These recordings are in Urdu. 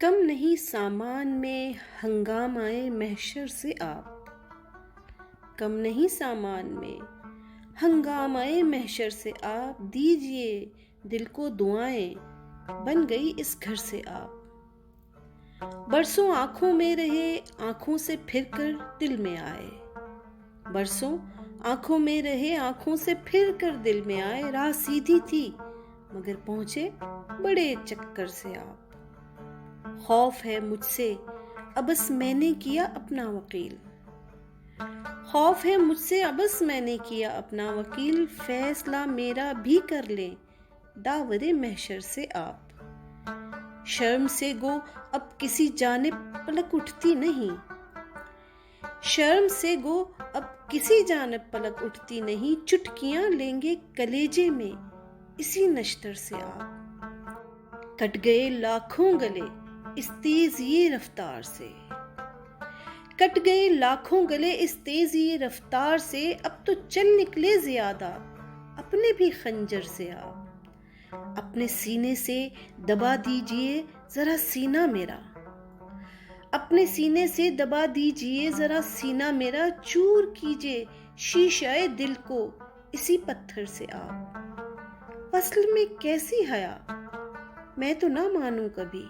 کم نہیں سامان میں ہنگامائے محشر سے آپ، کم نہیں سامان میں ہنگامائے محشر سے آپ، دیجئے دل کو دعائیں بن گئی اس گھر سے آپ۔ برسوں آنکھوں میں رہے آنکھوں سے پھر کر دل میں آئے، برسوں آنکھوں میں رہے آنکھوں سے پھر کر دل میں آئے، راہ سیدھی تھی مگر پہنچے بڑے چکر سے آپ۔ خوف ہے مجھ سے ابس میں نے کیا اپنا وکیل، خوف ہے مجھ سے ابس میں نے کیا اپنا وکیل، فیصلہ میرا بھی کر لیں داور محشر سے آپ۔ شرم سے گو اب کسی جانب پلک اٹھتی نہیں، شرم سے گو اب کسی جانب پلک اٹھتی نہیں، چٹکیاں لیں گے کلیجے میں اسی نشتر سے آپ۔ کٹ گئے لاکھوں گلے اس تیز یہ رفتار سے، کٹ گئے لاکھوں گلے اس تیز یہ رفتار سے، اب تو چل نکلے زیادہ اپنے بھی خنجر سے آپ۔ اپنے سینے سے دبا دیجئے ذرا سینہ میرا، اپنے سینے سے دبا دیجئے ذرا سینہ میرا، چور کیجئے شیشہ دل کو اسی پتھر سے آپ۔ وصل میں کیسی حیا میں تو نہ مانوں کبھی،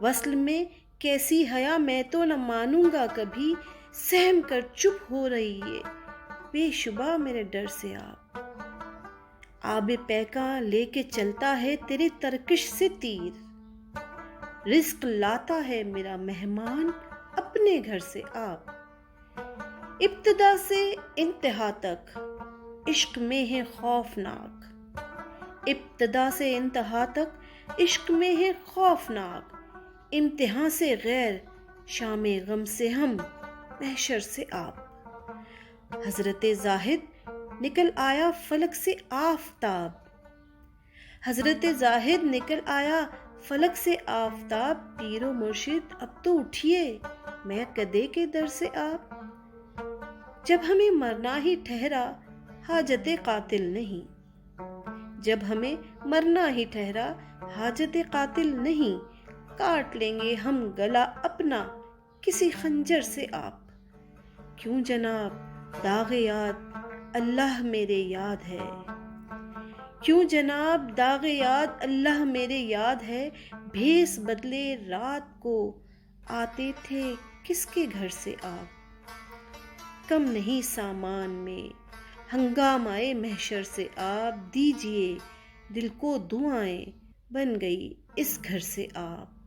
وصل میں کیسی حیا میں تو نہ مانوں گا کبھی، سہم کر چپ ہو رہی ہے بے شبہ میرے ڈر سے آپ۔ آب پیکاں لے کے چلتا ہے تیرے ترکش سے تیر، رزق لاتا ہے میرا مہمان اپنے گھر سے آپ۔ ابتدا سے انتہا تک عشق میں ہے خوفناک، ابتدا سے انتہا تک عشق میں ہے خوفناک، امتحاں سے غیر شام غم سے ہم محشر سے آپ۔ حضرت زاہد نکل آیا فلک سے آفتاب، حضرت زاہد نکل آیا فلک سے آفتاب، پیر و مرشد اب تو اٹھیے میں کدے کے در سے آپ۔ جب ہمیں مرنا ہی ٹھہرا حاجت قاتل نہیں، جب ہمیں مرنا ہی ٹھہرا حاجت قاتل نہیں، کاٹ لیں گے ہم گلا اپنا کسی خنجر سے آپ۔ کیوں جناب داغ یاد اللہ میرے یاد ہے، کیوں جناب داغ یاد اللہ میرے یاد ہے، بھیس بدلے رات کو آتے تھے کس کے گھر سے آپ۔ کم نہیں سامان میں ہنگامائے محشر سے آپ، دیجئے دل کو دعائیں بن گئی اس گھر سے آپ۔